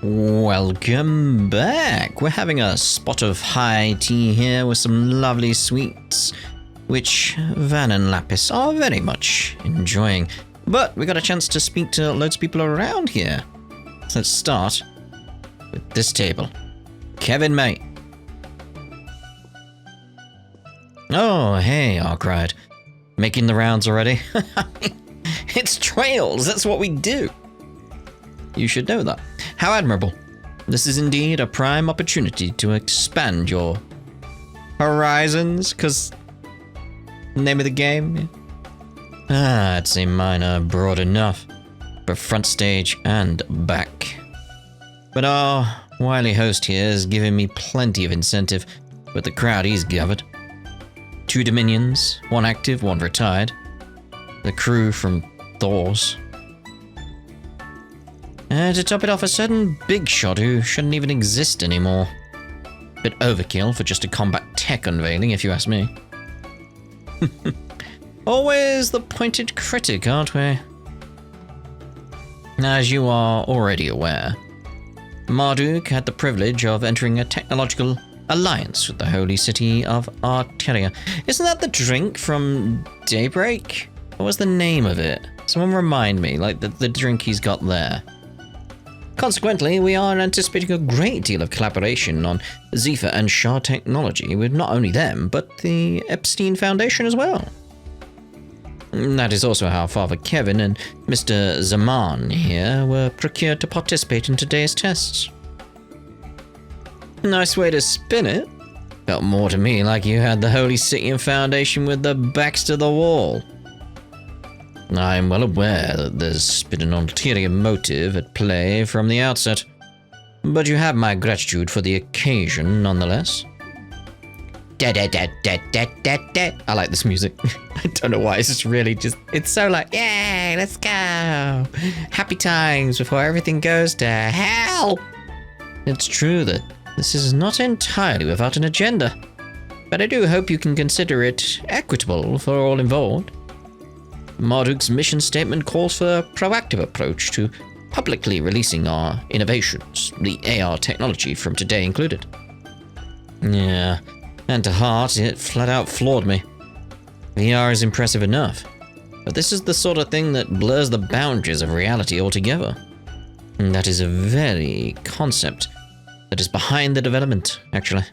Welcome back. We're having a spot of high tea here with some lovely sweets, which Van and Lapis are very much enjoying. But we got a chance to speak to loads of people around here. So let's start with this table. Kevin, mate. Oh, hey, Arkwright. Making the rounds already? It's trails, that's what we do. You should know that. How admirable. This is indeed a prime opportunity to expand your horizons, because name of the game? I'd say mine are broad enough for front stage and back. But our wily host here is giving me plenty of incentive with the crowd he's gathered. 2 Dominions, 1 active, 1 retired. The crew from Thor's. And to top it off, a certain big shot who shouldn't even exist anymore. Bit overkill for just a combat tech unveiling, if you ask me. Always the pointed critic, aren't we? As you are already aware, Marduk had the privilege of entering a technological alliance with the holy city of Arteria. Isn't that the drink from Daybreak? What was the name of it? Someone remind me, like the drink he's got there. Consequently, we are anticipating a great deal of collaboration on Zephyr and Shard technology with not only them, but the Epstein Foundation as well. That is also how Father Kevin and Mr. Zaman here were procured to participate in today's tests. Nice way to spin it. Felt more to me like you had the Holy City and Foundation with their backs to the wall. I'm well aware that there's been an ulterior motive at play from the outset, but you have my gratitude for the occasion nonetheless. I like this music. I don't know why, it's just really it's so like, yay, let's go. Happy times before everything goes to hell. It's true that this is not entirely without an agenda, but I do hope you can consider it equitable for all involved. Marduk's mission statement calls for a proactive approach to publicly releasing our innovations, the AR technology from today included. Yeah, and to heart, it flat out floored me. VR is impressive enough, but this is the sort of thing that blurs the boundaries of reality altogether. And that is a very concept that is behind the development, actually.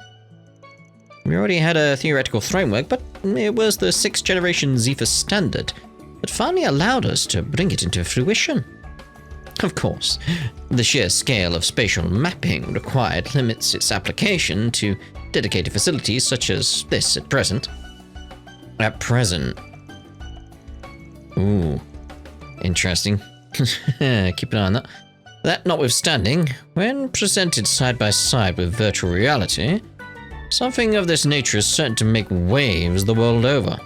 We already had a theoretical framework, but it was the 6th generation Zephyr standard that finally allowed us to bring it into fruition. Of course, the sheer scale of spatial mapping required limits its application to dedicated facilities such as this at present. Ooh, interesting. Keep an eye on that. That notwithstanding, when presented side by side with virtual reality, something of this nature is certain to make waves the world over.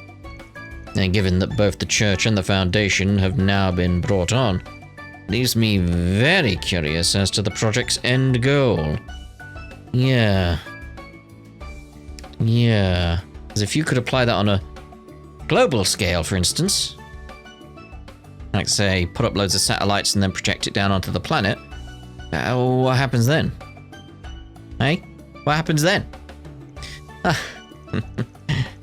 And given that both the Church and the Foundation have now been brought on, leaves me very curious as to the project's end goal. Yeah. As if you could apply that on a global scale, for instance. Like, say, put up loads of satellites and then project it down onto the planet. What happens then? Hey? What happens then?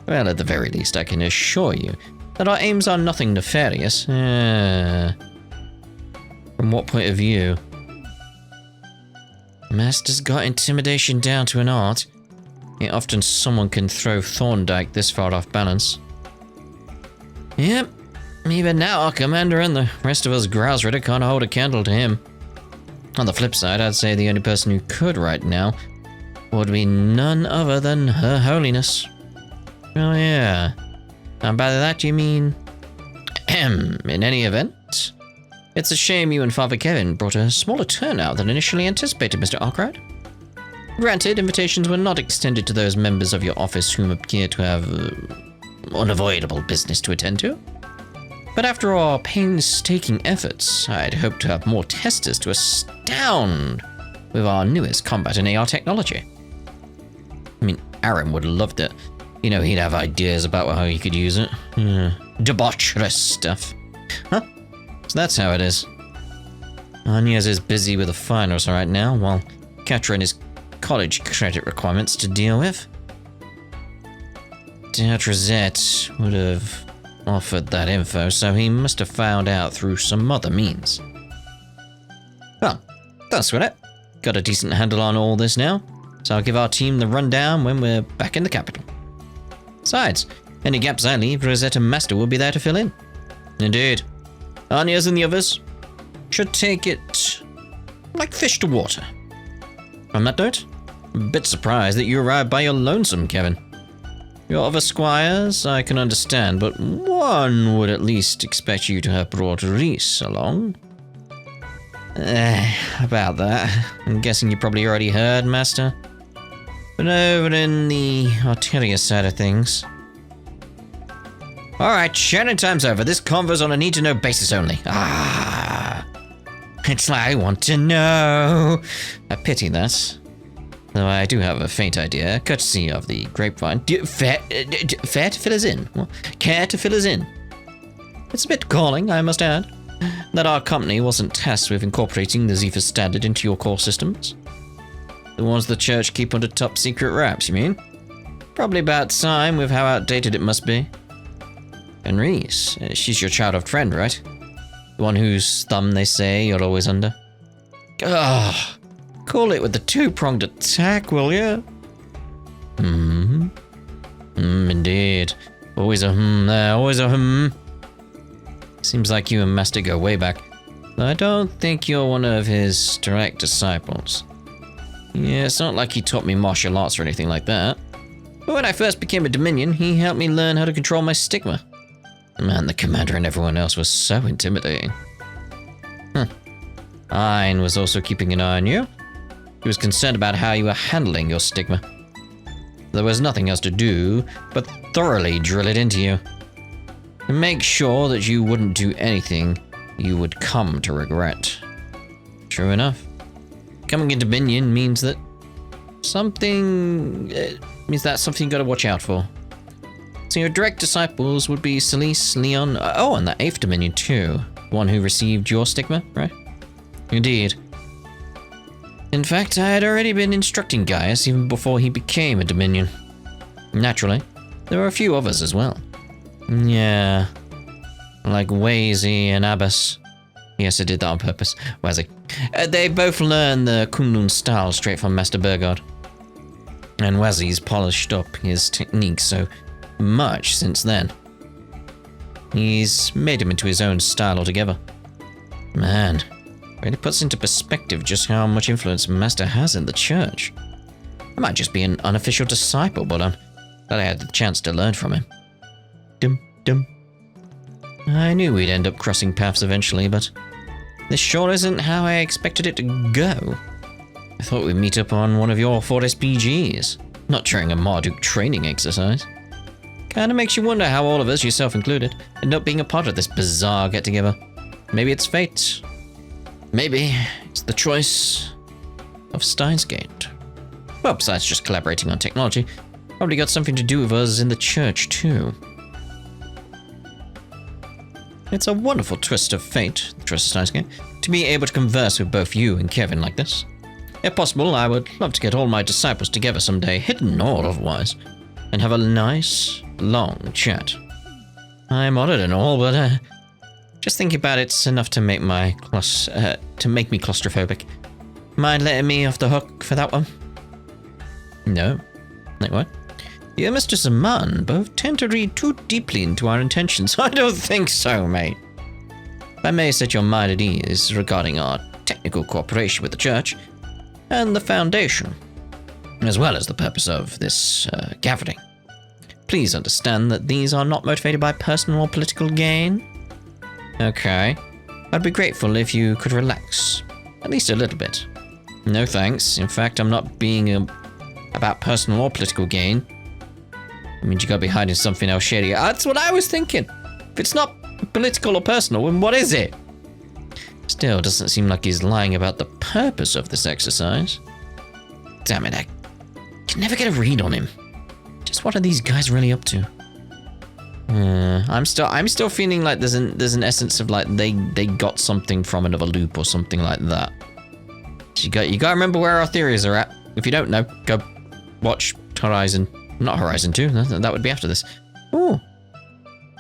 Well, at the very least, I can assure you that our aims are nothing nefarious. From what point of view? Master's got intimidation down to an art. Yet often someone can throw Thorndyke this far off balance. Yep, even now our commander and the rest of us Grouse-Ritter can't hold a candle to him. On the flip side, I'd say the only person who could right now would be none other than Her Holiness. Oh yeah. And by that you mean... in any event, it's a shame you and Father Kevin brought a smaller turnout than initially anticipated, Mr. Arkwright. Granted, invitations were not extended to those members of your office whom appear to have unavoidable business to attend to. But after our painstaking efforts, I'd hoped to have more testers to astound with our newest combat and AR technology. I mean, Aaron would have loved it. You know, he'd have ideas about how he could use it. Debaucherous stuff. Huh? So that's how it is. Anya's is busy with the finals right now, while Katrin has college credit requirements to deal with. Doubt Rosette would have offered that info, so he must have found out through some other means. Well, that's what it. Got a decent handle on all this now, so I'll give our team the rundown when we're back in the capital. Besides, any gaps I leave, Rosette and Master will be there to fill in. Indeed. Anya's and the others should take it like fish to water. On that note, I'm a bit surprised that you arrived by your lonesome, Kevin. Your other squires, I can understand, but one would at least expect you to have brought Reese along. About that, I'm guessing you probably already heard, Master. But over in the Arteria side of things. Alright, shouting time's over. This convo's on a need-to-know basis only. It's like I want to know. I pity that. Though I do have a faint idea, courtesy of the grapevine. Fair to fill us in? Well, care to fill us in? It's a bit galling, I must add, that our company wasn't tasked with incorporating the Zephyr standard into your core systems. The ones the church keep under top secret wraps, you mean? Probably about time with how outdated it must be. And Reese, she's your childhood friend, right? The one whose thumb they say you're always under. Ugh. Call it with the two-pronged attack, will ya? Indeed. Always a there, always a Seems like you and Master go way back. Though I don't think you're one of his direct disciples. Yeah, it's not like he taught me martial arts or anything like that. But when I first became a Dominion, he helped me learn how to control my stigma. Man, the commander and everyone else was so intimidating. Ein was also keeping an eye on you. He was concerned about how you were handling your stigma. There was nothing else to do but thoroughly drill it into you. And make sure that you wouldn't do anything you would come to regret. True enough. Coming into Dominion means that something you gotta watch out for. So your direct disciples would be Celeste, Leon, and the 8th Dominion too. One who received your stigma, right? Indeed. In fact, I had already been instructing Gaius even before he became a Dominion. Naturally, there were a few others as well. Yeah. Like Wazy and Abbas. Yes, I did that on purpose. Wazy. They both learned the Kunlun style straight from Master Burgard. And Wazy's polished up his techniques so much since then. He's made him into his own style altogether. Man, really puts into perspective just how much influence Master has in the church. I might just be an unofficial disciple, but I'm glad I had the chance to learn from him. Dum. I knew we'd end up crossing paths eventually, but this sure isn't how I expected it to go. I thought we'd meet up on one of your 4SPGs, not during a Marduk training exercise. Kinda makes you wonder how all of us, yourself included, end up being a part of this bizarre get-together. Maybe it's fate. Maybe it's the choice of Steins Gate. Well, besides just collaborating on technology, probably got something to do with us in the church too. It's a wonderful twist of fate, the Trust of Steins Gate, to be able to converse with both you and Kevin like this. If possible, I would love to get all my disciples together someday, hidden or otherwise, and have a nice, long chat. I'm honored and all, but just thinking about it's enough to make me claustrophobic. Mind letting me off the hook for that one? No. Like what? You and Mr. Zaman both tend to read too deeply into our intentions. I don't think so, mate. If I may set your mind at ease regarding our technical cooperation with the church and the Foundation, as well as the purpose of this gathering. Please understand that these are not motivated by personal or political gain. Okay. I'd be grateful if you could relax. At least a little bit. No thanks. In fact, I'm not being about personal or political gain. I mean, you gotta be hiding something else shady. That's what I was thinking. If it's not political or personal, then what is it? Still, doesn't seem like he's lying about the purpose of this exercise. Damn it, I can never get a read on him. Just what are these guys really up to? I'm still feeling like there's an essence of like they got something from another loop or something like that. So you got to remember where our theories are at. If you don't know, go watch Horizon. Not Horizon 2. That would be after this. Ooh.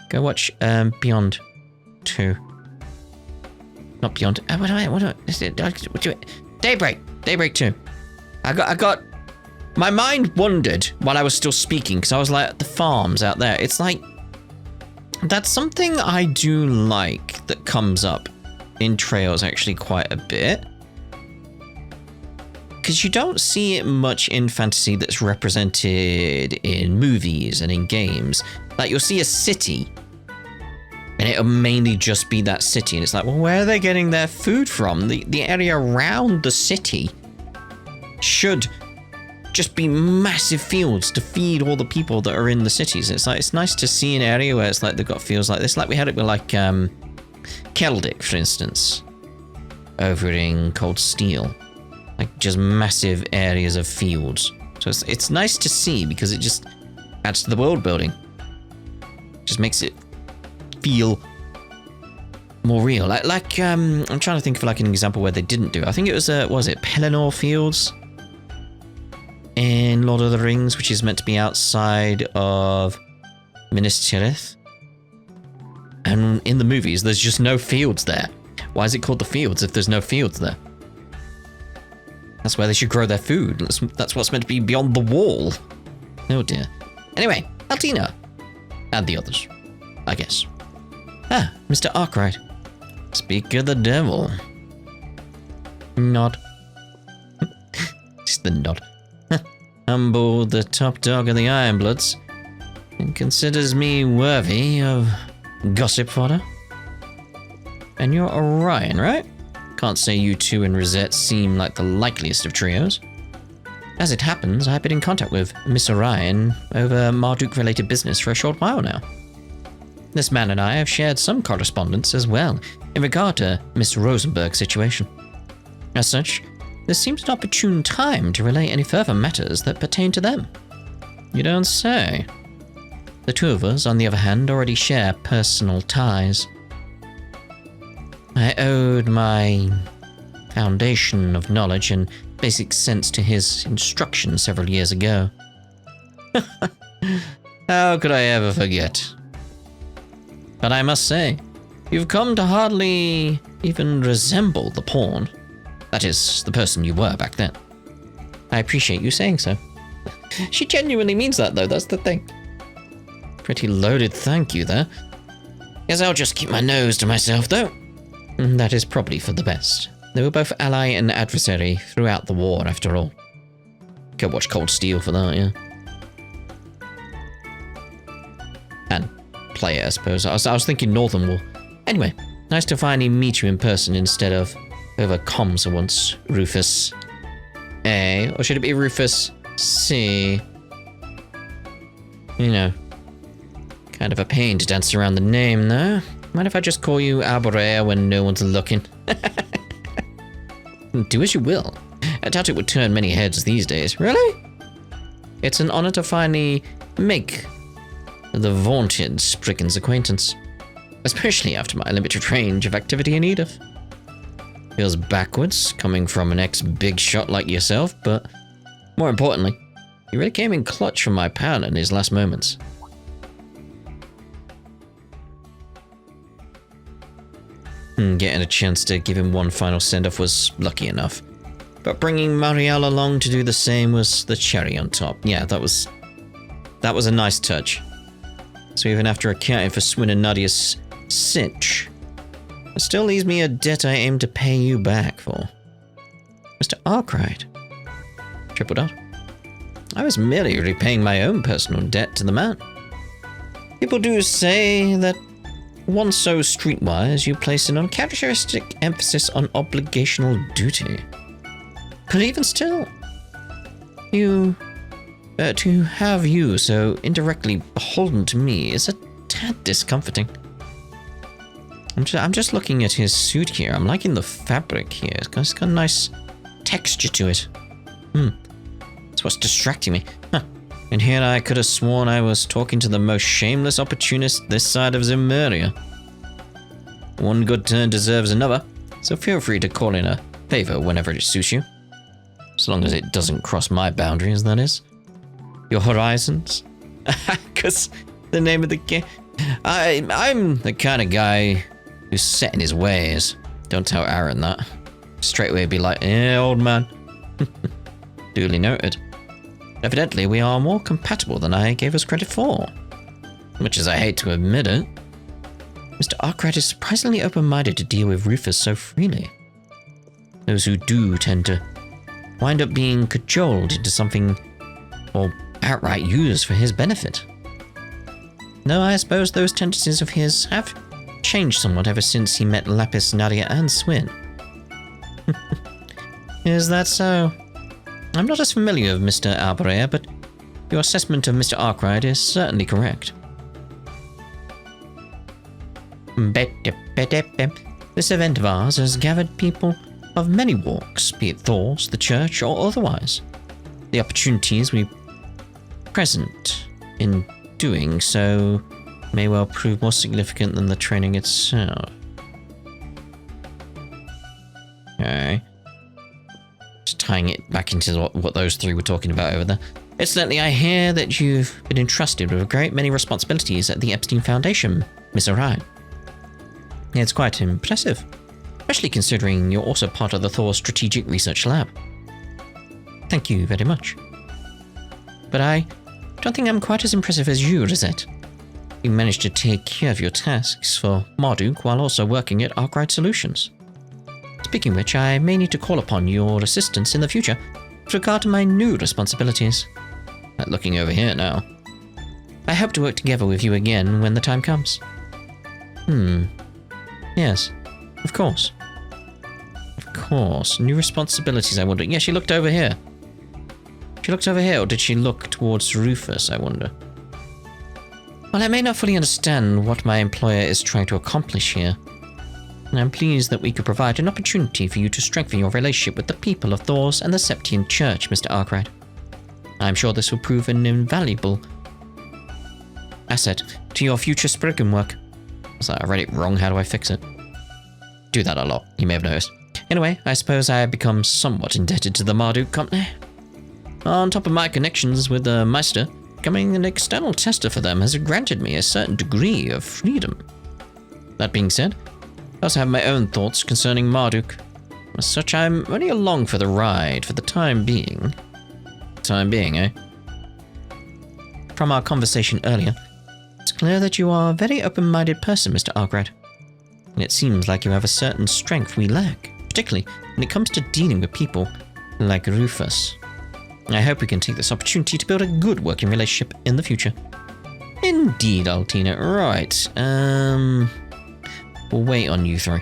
Go watch Beyond 2. Not Beyond. What do it? Daybreak 2. I got. My mind wandered while I was still speaking because I was like, the farms out there. It's like, that's something I do like that comes up in Trails actually quite a bit. Because you don't see it much in fantasy that's represented in movies and in games. Like, you'll see a city, and it'll mainly just be that city. And it's like, well, where are they getting their food from? The area around the city should just be massive fields to feed all the people that are in the cities. It's like, it's nice to see an area where it's like they've got fields like this. Like we had it with like Keldic, for instance, over in Cold Steel. Like just massive areas of fields. So it's nice to see because it just adds to the world building. Just makes it feel more real. Like I'm trying to think of like an example where they didn't do it. I think it was Pelennor Fields in Lord of the Rings, which is meant to be outside of Minas Tirith. And in the movies, there's just no fields there. Why is it called the fields if there's no fields there? That's where they should grow their food. That's what's meant to be beyond the wall. Oh dear. Anyway, Altina. And the others, I guess. Ah, Mr. Arkwright. Speak of the devil. Nod. Just the nod. Humble the top dog of the Ironbloods and considers me worthy of gossip fodder. And you're Orion, right? Can't say you two and Rosette seem like the likeliest of trios. As it happens, I've been in contact with Miss Orion over Marduk-related business for a short while now. This man and I have shared some correspondence as well in regard to Miss Rosenberg's situation. As such, this seems an opportune time to relay any further matters that pertain to them. You don't say. The two of us, on the other hand, already share personal ties. I owed my foundation of knowledge and basic sense to his instruction several years ago. How could I ever forget? But I must say, you've come to hardly even resemble the pawn. That is, the person you were back then. I appreciate you saying so. She genuinely means that, though, that's the thing. Pretty loaded thank you there. Guess I'll just keep my nose to myself, though. That is probably for the best. They were both ally and adversary throughout the war, after all. Go watch Cold Steel for that, yeah. And play it, I suppose. I was thinking Northern War. Anyway, nice to finally meet you in person instead of over comms once, Rufus A. Or should it be Rufus C? You know, kind of a pain to dance around the name, though. Mind if I just call you Arborea when no one's looking? Do as you will. I doubt it would turn many heads these days. Really? It's an honor to finally make the vaunted Spriggan's acquaintance. Especially after my limited range of activity in Edith. Feels backwards, coming from an ex-big shot like yourself, but more importantly, you really came in clutch for my pal in his last moments. Getting a chance to give him one final send-off was lucky enough. But bringing Marielle along to do the same was the cherry on top. Yeah, that was a nice touch. So even after accounting for Swin and Nadia's cinch, it still leaves me a debt I aim to pay you back for. Mr. Arkwright. Triple dot. I was merely repaying my own personal debt to the man. People do say that once so streetwise, you place an uncharacteristic emphasis on obligational duty. But even still, to have you so indirectly beholden to me is a tad discomforting. I'm just looking at his suit here. I'm liking the fabric here. It's got a nice texture to it. That's what's distracting me. Huh. And here I could have sworn I was talking to the most shameless opportunist this side of Zemuria. One good turn deserves another, so feel free to call in a favor whenever it suits you. As long as it doesn't cross my boundaries, that is. Your horizons? Because the name of the game... I'm the kind of guy who's set in his ways. Don't tell Aaron that. Straight away be like, yeah, old man. Duly noted. Evidently, we are more compatible than I gave us credit for. Much as I hate to admit it, Mr. Arkwright is surprisingly open-minded to deal with Rufus so freely. Those who do tend to wind up being cajoled into something, or outright used for his benefit. No, I suppose those tendencies of his have changed somewhat ever since he met Lapis, Nadia, and Swin. Is that so? I'm not as familiar with Mr. Albrea, but your assessment of Mr. Arkwright is certainly correct. This event of ours has gathered people of many walks, be it Thors, the church, or otherwise. The opportunities we present in doing so may well prove more significant than the training itself. Okay. Just tying it back into what those three were talking about over there. Incidentally, I hear that you've been entrusted with a great many responsibilities at the Epstein Foundation, Miss Orion. It's quite impressive, especially considering you're also part of the Thor Strategic Research Lab. Thank you very much. But I don't think I'm quite as impressive as you, Rosette. You managed to take care of your tasks for Marduk while also working at Arkwright Solutions. Speaking of which, I may need to call upon your assistance in the future with regard to my new responsibilities. Looking over here now. I hope to work together with you again when the time comes. Yes, of course. Of course. New responsibilities, I wonder. Yeah, she looked over here. She looked over here, or did she look towards Rufus, I wonder? Well, I may not fully understand what my employer is trying to accomplish here. And I'm pleased that we could provide an opportunity for you to strengthen your relationship with the people of Thors and the Septian Church, Mr. Arkwright. I'm sure this will prove an invaluable asset to your future Spriggan work. So I read it wrong, how do I fix it? Do that a lot, you may have noticed. Anyway, I suppose I have become somewhat indebted to the Marduk company. On top of my connections with the Meister, becoming an external tester for them has granted me a certain degree of freedom. That being said, I also have my own thoughts concerning Marduk. As such, I'm only along for the ride for the time being. Eh? From our conversation earlier, it's clear that you are a very open-minded person, Mr. Arkwright. And it seems like you have a certain strength we lack, particularly when it comes to dealing with people like Rufus. I hope we can take this opportunity to build a good working relationship in the future. Indeed, Altina. Right. We'll wait on you three.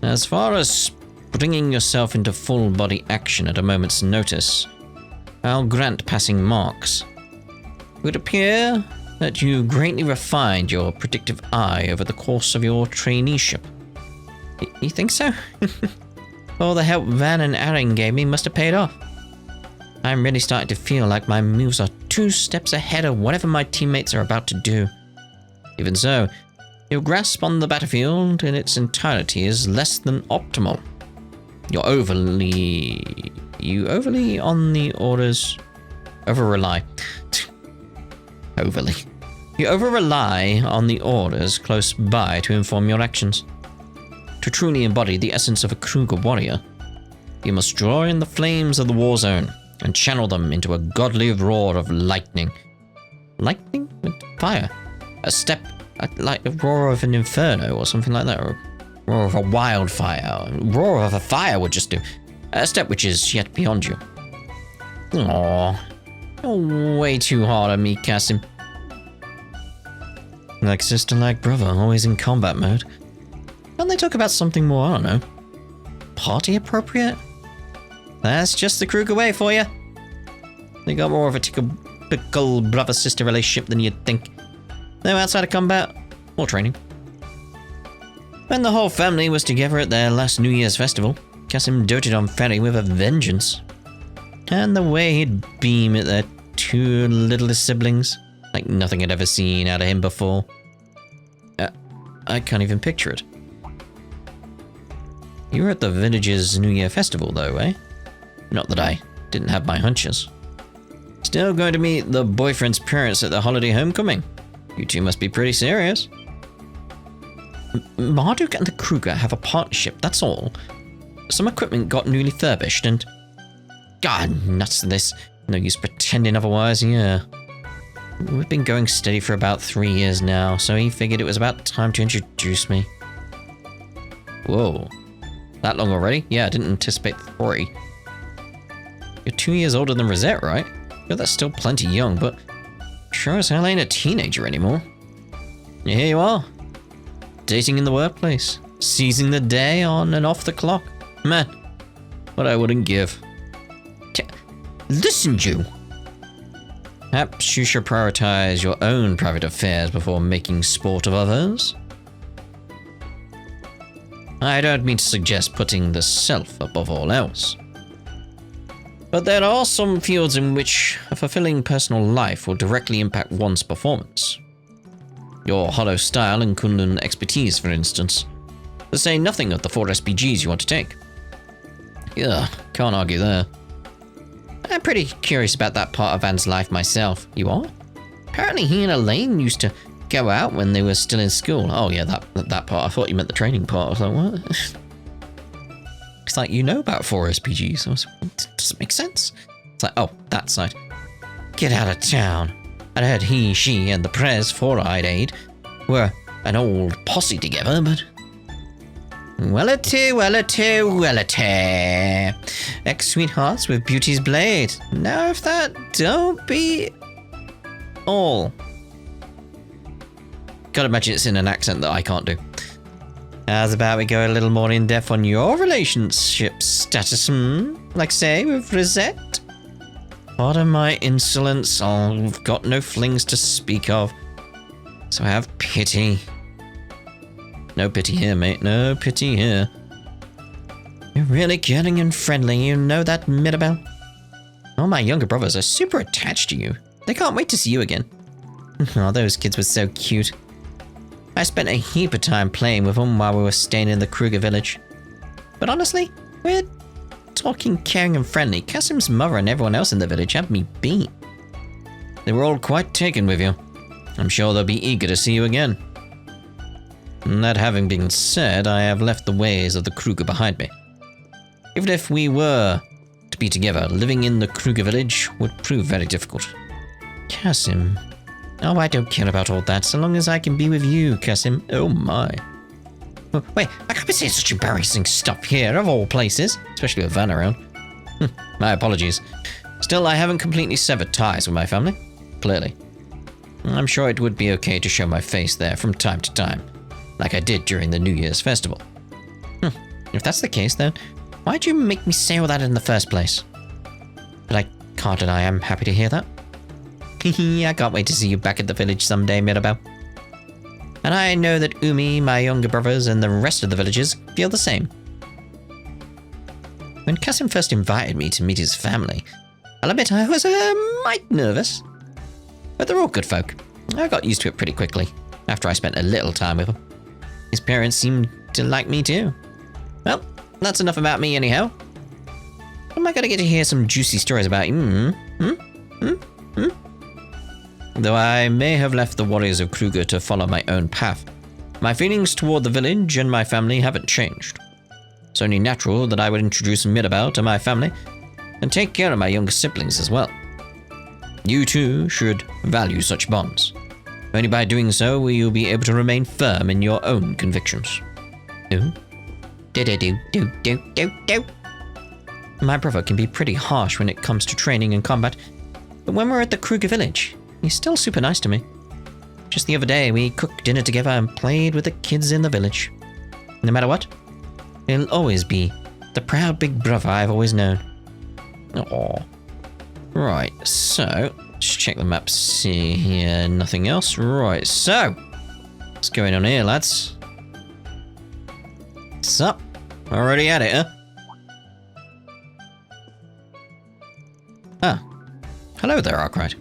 As far as bringing yourself into full-body action at a moment's notice, I'll grant passing marks. It would appear that you greatly refined your predictive eye over the course of your traineeship. You think so? All the help Van and Aaron gave me must have paid off. I'm really starting to feel like my moves are 2 steps ahead of whatever my teammates are about to do. Even so, your grasp on the battlefield in its entirety is less than optimal. You overly on the orders... Over-rely. Overly. You over-rely on the orders close by to inform your actions. To truly embody the essence of a Kruger warrior, you must draw in the flames of the war zone and channel them into a godly roar of lightning. Lightning? With fire. Like a roar of an inferno or something like that, or a roar of a wildfire. Roar of a fire would just do. A step which is yet beyond you. Aww. You're way too hard on me, Kasim. Like sister, like brother, always in combat mode. Can't they talk about something more, I don't know, party appropriate? That's just the Kruger way for you. They got more of a typical brother-sister relationship than you'd think. No outside of combat, or training. When the whole family was together at their last New Year's festival, Kasim doted on Ferry with a vengeance. And the way he'd beam at their two littlest siblings, like nothing I'd ever seen out of him before. I can't even picture it. You were at the village's New Year festival though, eh? Not that I didn't have my hunches. Still going to meet the boyfriend's parents at the holiday homecoming. You two must be pretty serious. Marduk and the Kruger have a partnership, that's all. Some equipment got newly furbished and... God, nuts to this. No use pretending otherwise, yeah. We've been going steady for about 3 years now, so he figured it was about time to introduce me. Whoa. That long already? Yeah, I didn't anticipate 3. You're 2 years older than Rosette, right? Yeah, that's still plenty young, but sure as hell ain't a teenager anymore. Here you are. Dating in the workplace. Seizing the day on and off the clock. Man, what I wouldn't give. Listen, Jew. Perhaps you should prioritize your own private affairs before making sport of others. I don't mean to suggest putting the self above all else. But there are some fields in which a fulfilling personal life will directly impact one's performance. Your hollow style and Kunlun expertise, for instance. To say nothing of the 4 SPGs you want to take. Yeah, can't argue there. I'm pretty curious about that part of Van's life myself. You are? Apparently he and Elaine used to go out when they were still in school. Oh yeah, that part. I thought you meant the training part. I was like, what? It's like, you know about 4 SPGs. I was like, does it make sense? It's like, oh, that side. Get out of town. I'd heard he, she, and the Prez 4-eyed aide were an old posse together, but... Well-a-two, well-a-two, well-a-two. Ex-sweethearts with beauty's blade. Now if that don't be... all. Gotta imagine it's in an accent that I can't do. How's about we go a little more in depth on your relationship status, Like say, with Rosette? Pardon my insolence, I've got no flings to speak of. So have pity. No pity here, mate, no pity here. You're really getting in friendly, you know that, Mirabelle? All my younger brothers are super attached to you. They can't wait to see you again. Oh, those kids were so cute. I spent a heap of time playing with them while we were staying in the Kruger village. But honestly, we're talking caring and friendly. Kasim's mother and everyone else in the village had me beat. They were all quite taken with you. I'm sure they'll be eager to see you again. And that having been said, I have left the ways of the Kruger behind me. Even if we were to be together, living in the Kruger village would prove very difficult. Kasim. Oh, I don't care about all that, so long as I can be with you, Kasim. Oh my. Oh, wait, I can't be saying such embarrassing stuff here, of all places. Especially with Van around. My apologies. Still, I haven't completely severed ties with my family. Clearly. I'm sure it would be okay to show my face there from time to time. Like I did during the New Year's festival. If that's the case, then why'd you make me say all that in the first place? But I can't deny I'm happy to hear that. I can't wait to see you back at the village someday, Mirabelle. And I know that Umi, my younger brothers, and the rest of the villagers feel the same. When Kasim first invited me to meet his family, I'll admit I was mite nervous. But they're all good folk. I got used to it pretty quickly, after I spent a little time with them. His parents seemed to like me too. Well, that's enough about me anyhow. Am I gonna get to hear some juicy stories about you? Though I may have left the warriors of Kruger to follow my own path, my feelings toward the village and my family haven't changed. It's only natural that I would introduce Mirabelle to my family and take care of my younger siblings as well. You too should value such bonds. Only by doing so will you be able to remain firm in your own convictions. Do. My brother can be pretty harsh when it comes to training and combat, but when we're at the Kruger village, he's still super nice to me. Just the other day, we cooked dinner together and played with the kids in the village. No matter what, he'll always be the proud big brother I've always known. Aww. Right, so, let's check the map, see here, nothing else. Right, so, what's going on here, lads? What's up? Already at it, huh? Hello there, Arkwright.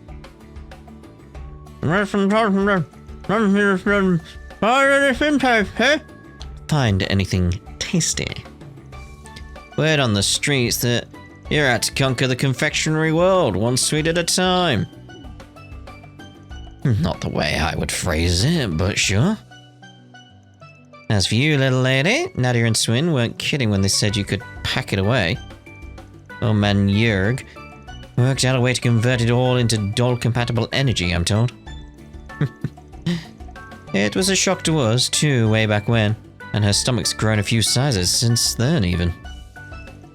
Find anything tasty? Word on the streets that you're out to conquer the confectionery world, one sweet at a time. Not the way I would phrase it, but sure. As for you, little lady, Nadia and Swin weren't kidding when they said you could pack it away. Old man Jurg worked out a way to convert it all into doll-compatible energy, I'm told. It was a shock to us, too, way back when, and her stomach's grown a few sizes since then, even.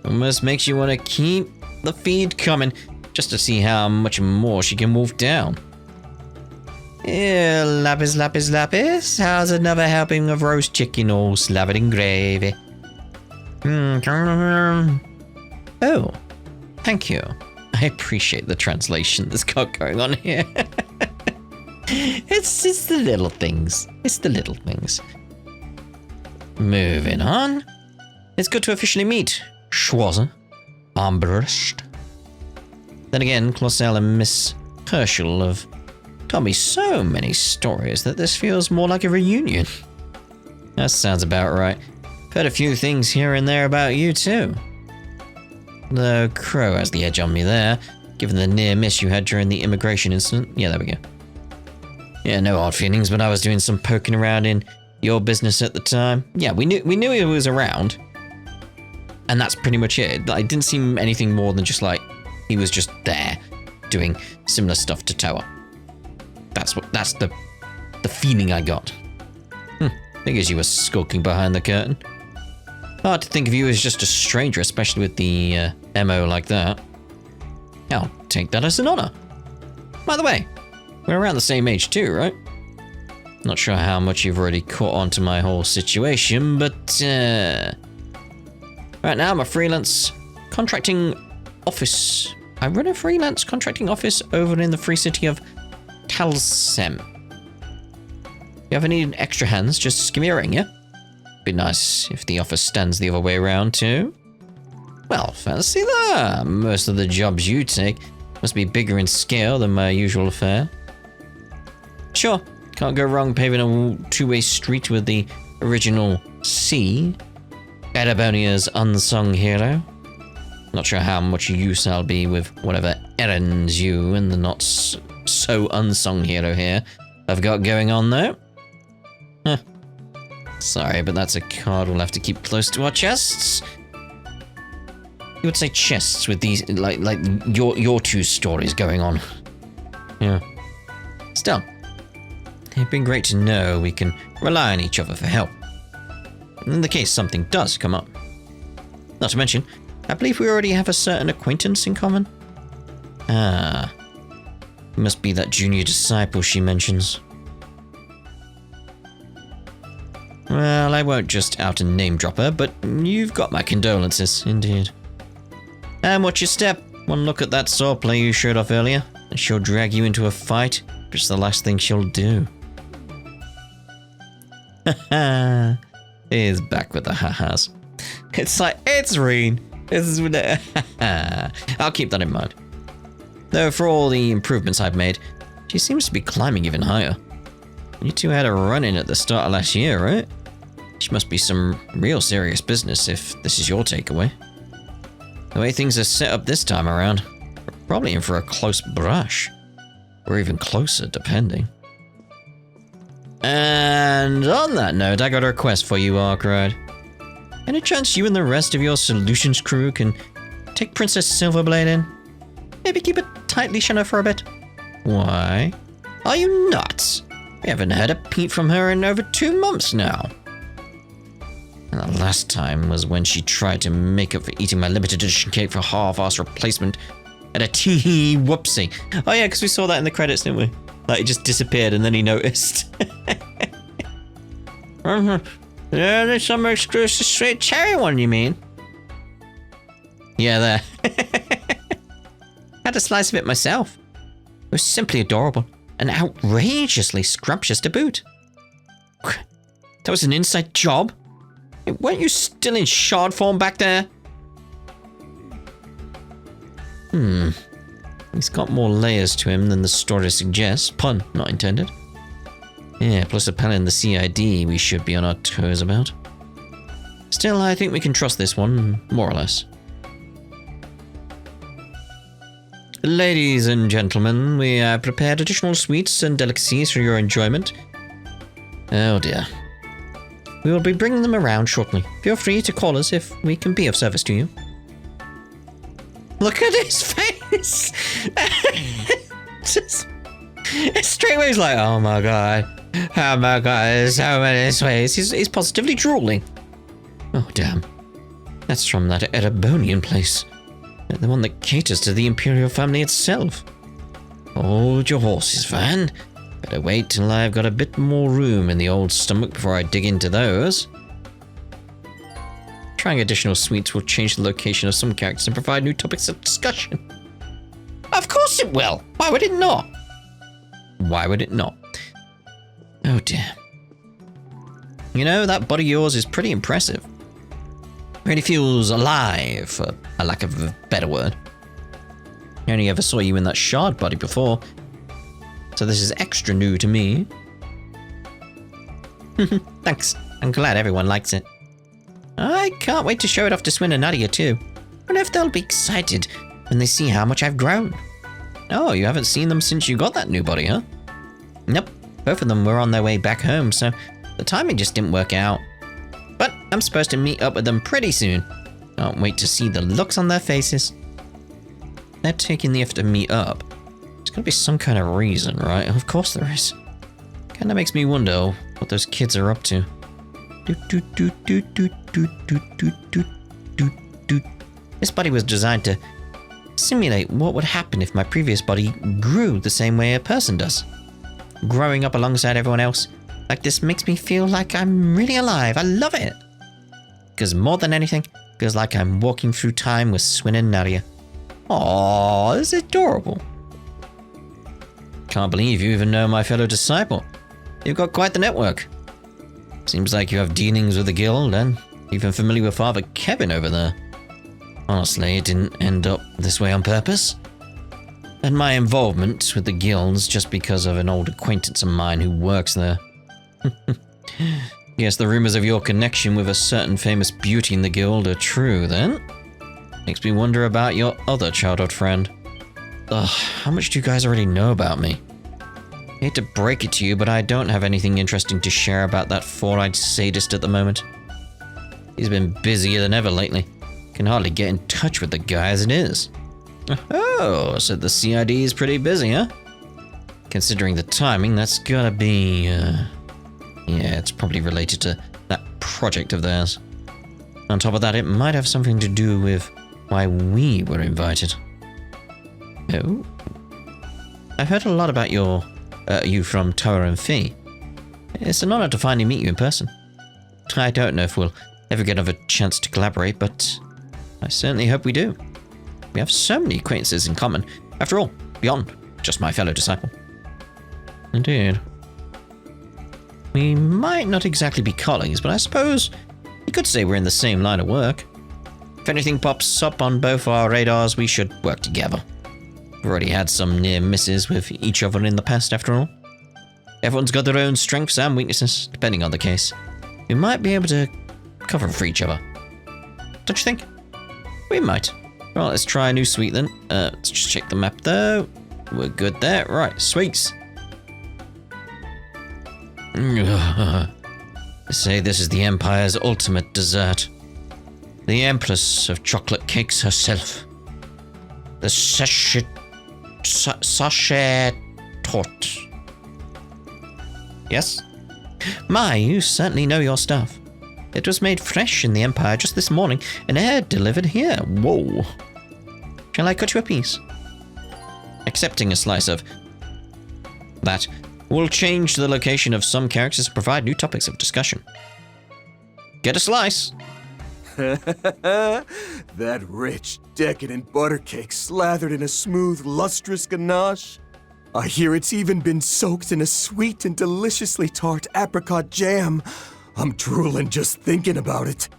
Almost makes you want to keep the feed coming, just to see how much more she can wolf down. Yeah, Lapis, Lapis, Lapis. How's another helping of roast chicken all slathered in gravy? Oh, thank you. I appreciate the translation that's got going on here. It's the little things. It's the little things. Moving on. It's good to officially meet Schwarzer, Armbrust. Then again, Clausel and Miss Herschel have told me so many stories that this feels more like a reunion. That sounds about right. Heard a few things here and there about you too. Though Crow has the edge on me there, given the near miss you had during the immigration incident. Yeah, there we go. Yeah, no hard feelings, but I was doing some poking around in your business at the time. Yeah, we knew he was around. And that's pretty much it. I didn't seem anything more than just like he was just there doing similar stuff to Toa. That's the feeling I got. Figures you were skulking behind the curtain. Hard to think of you as just a stranger, especially with the MO like that. I'll take that as an honor. By the way, we're around the same age too, right? Not sure how much you've already caught on to my whole situation, but right now I'm a freelance contracting office. I run a freelance contracting office over in the free city of Talsem. If you ever need extra hands, just give me a ring, yeah? Be nice if the office stands the other way around too. Well, fancy that. Most of the jobs you take must be bigger in scale than my usual affair. Sure, can't go wrong paving a two-way street with the original C, Edabonia's unsung hero. Not sure how much use I'll be with whatever errands you and the not so unsung hero here have got going on though. Huh. Sorry, but that's a card we'll have to keep close to our chests. You would say chests with these, like your two stories going on. Yeah. Still, it'd been great to know we can rely on each other for help, in the case something does come up. Not to mention, I believe we already have a certain acquaintance in common. Ah, it must be that junior disciple she mentions. Well, I won't just out and name drop her, but you've got my condolences, indeed. And watch your step. One look at that swordplay you showed off earlier, and she'll drag you into a fight, but it's the last thing she'll do. Haha. He's back with the ha-has. It's like, it's Reen. I'll keep that in mind. Though for all the improvements I've made, she seems to be climbing even higher. You two had a run-in at the start of last year, right? She must be some real serious business if this is your takeaway. The way things are set up this time around, we're probably in for a close brush. Or even closer, depending. And on that note, I got a request for you, Arkwright. Any chance you and the rest of your solutions crew can take Princess Silverblade in? Maybe keep it tight leash on her for a bit? Why? Are you nuts? We haven't heard a peep from her in over 2 months now. And the last time was when she tried to make up for eating my limited edition cake for a half-ass replacement at a tee whoopsie. Oh yeah, because we saw that in the credits, didn't we? Like, it just disappeared and then he noticed. Yeah, there's some exclusive sweet cherry one, you mean? Yeah, there. Had a slice of it myself. It was simply adorable and outrageously scrumptious to boot. That was an inside job? Weren't you still in shard form back there? He's got more layers to him than the story suggests. Pun not intended. Yeah, plus a pal in the CID we should be on our toes about. Still, I think we can trust this one, more or less. Ladies and gentlemen, we have prepared additional sweets and delicacies for your enjoyment. Oh dear. We will be bringing them around shortly. Feel free to call us if we can be of service to you. Look at his face! Straight away he's like, oh my god, there's so many ways. He's positively drooling. Oh damn. That's from that Erebonian place. The one that caters to the Imperial family itself. Hold your horses, Van. Better wait till I've got a bit more room in the old stomach before I dig into those. Trying additional sweets will change the location of some characters and provide new topics of discussion. Of course it will! Why would it not? Why would it not? Oh dear. You know, that body of yours is pretty impressive. Really feels alive, for a lack of a better word. I only ever saw you in that shard body before, so this is extra new to me. Thanks. I'm glad everyone likes it. I can't wait to show it off to Swin and Nadia too. I wonder if they'll be excited when they see how much I've grown. Oh, you haven't seen them since you got that new body, huh? Nope. Both of them were on their way back home, so the timing just didn't work out. But I'm supposed to meet up with them pretty soon. Can't wait to see the looks on their faces. They're taking the effort to meet up. There's gotta be some kind of reason, right? Of course there is. Kinda makes me wonder what those kids are up to. This body was designed to simulate what would happen if my previous body grew the same way a person does. Growing up alongside everyone else like this makes me feel like I'm really alive. I love it. Because more than anything, it feels like I'm walking through time with Swin and Nadia. Aww, this is adorable. Can't believe you even know my fellow disciple. You've got quite the network. Seems like you have dealings with the guild and even familiar with Father Kevin over there. Honestly, it didn't end up this way on purpose. And my involvement with the guild's just because of an old acquaintance of mine who works there. Yes, the rumors of your connection with a certain famous beauty in the guild are true, then? Makes me wonder about your other childhood friend. Ugh, how much do you guys already know about me? I hate to break it to you, but I don't have anything interesting to share about that four-eyed sadist at the moment. He's been busier than ever lately. Can hardly get in touch with the guy as it is. Oh, so the CID is pretty busy, huh? Considering the timing, that's gotta be, yeah, it's probably related to that project of theirs. On top of that, it might have something to do with why we were invited. Oh? I've heard a lot about you from Tower and Fee. It's an honor to finally meet you in person. I don't know if we'll ever get another chance to collaborate, but I certainly hope we do. We have so many acquaintances in common. After all, beyond just my fellow disciple. Indeed. We might not exactly be colleagues, but I suppose you could say we're in the same line of work. If anything pops up on both our radars, we should work together. We've already had some near misses with each other in the past, after all. Everyone's got their own strengths and weaknesses, depending on the case. We might be able to cover for each other. Don't you think? We might. Well, let's try a new sweet then. Let's just check the map though. We're good there. Right, sweets. They say this is the Empire's ultimate dessert. The Empress of chocolate cakes herself. The sachet torte. Yes? My, you certainly know your stuff. It was made fresh in the Empire just this morning and air delivered here. Whoa. Shall I cut you a piece? Accepting a slice of that will change the location of some characters and provide new topics of discussion. Get a slice. That rich, decadent butter cake slathered in a smooth, lustrous ganache. I hear it's even been soaked in a sweet and deliciously tart apricot jam. I'm drooling just thinking about it.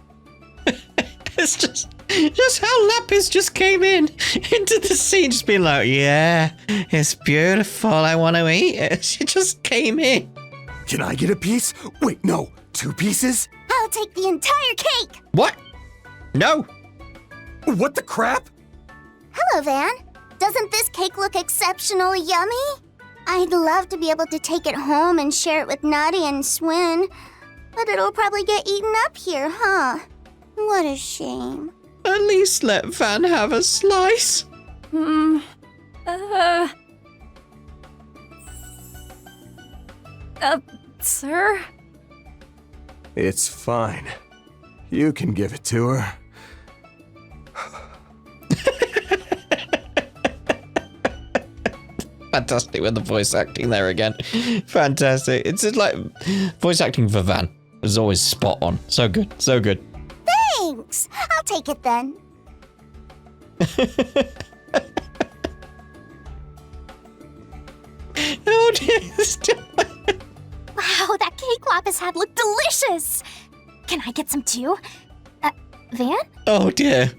It's just Just how Lapis just came into the scene, just being like, yeah, it's beautiful, I want to eat it. She just came in. Can I get a piece? Wait, no, 2 pieces? I'll take the entire cake! What? No. What the crap? Hello, Van. Doesn't this cake look exceptionally yummy? I'd love to be able to take it home and share it with Nadi and Swin, but it'll probably get eaten up here, huh? What a shame. At least let Van have a slice. Sir? It's fine. You can give it to her. Fantastic with the voice acting there again. Fantastic. It's just like voice acting for Van is always spot on. So good, so good. Thanks! I'll take it then. Oh dear. Wow, that cake Lapis had looked delicious! Can I get some too? Van? Oh dear.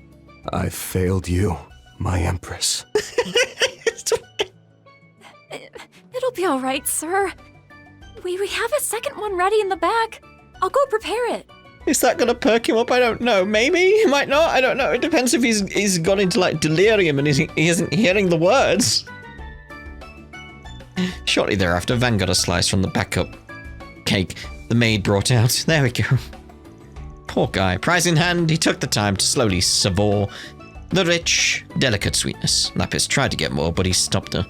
I failed you, my empress. It'll be all right, sir. We have a second one ready in the back. I'll go prepare it. Is that gonna perk him up? I don't know. Maybe, he might not. I don't know. It depends if he's gone into like delirium and he isn't hearing the words. Shortly thereafter, Van got a slice from the backup cake the maid brought out. There we go. Poor guy. Prize in hand, he took the time to slowly savour the rich, delicate sweetness. Lapis tried to get more, but he stopped her.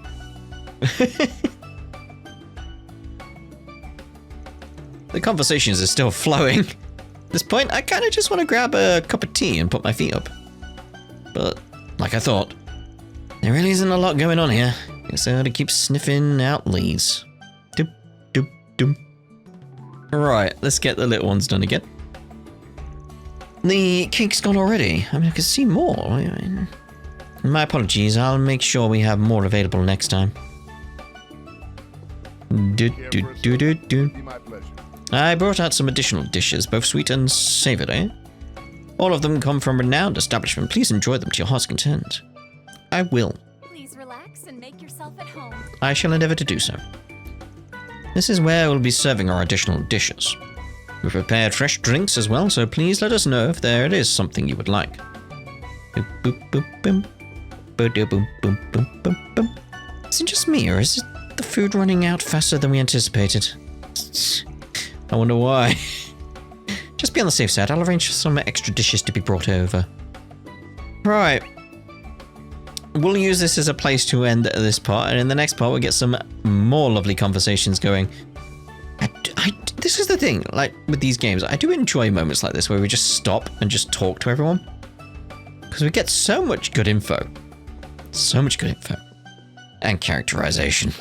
The conversations are still flowing. At this point, I kind of just want to grab a cup of tea and put my feet up. But, like I thought, there really isn't a lot going on here. Guess I ought to keep sniffing out leads. Doop, doop, doop. Right, let's get the little ones done again. The cake's gone already. I mean, I could see more. My apologies. I'll make sure we have more available next time. I brought out some additional dishes, both sweet and savory. All of them come from renowned establishment. Please enjoy them to your heart's content. I will. Please relax and make yourself at home. I shall endeavor to do so. This is where we'll be serving our additional dishes. We've prepared fresh drinks as well, so please let us know if there is something you would like. Boop, boop, boop, boom. Boop, boom, boom, boom, boom, boom. Is it just me, or is the food running out faster than we anticipated? I wonder why. Just be on the safe side, I'll arrange for some extra dishes to be brought over. Right. We'll use this as a place to end this part, and in the next part we'll get some more lovely conversations going. This is the thing, like with these games, I do enjoy moments like this where we just stop and just talk to everyone. Because we get so much good info. So much good info. And characterization.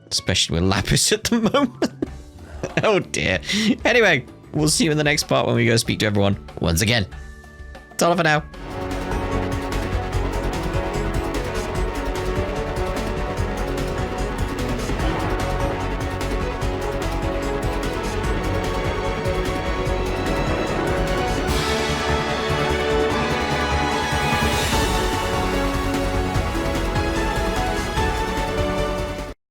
Especially with Lapis at the moment. Oh dear. Anyway, we'll see you in the next part when we go speak to everyone once again. That's all for now.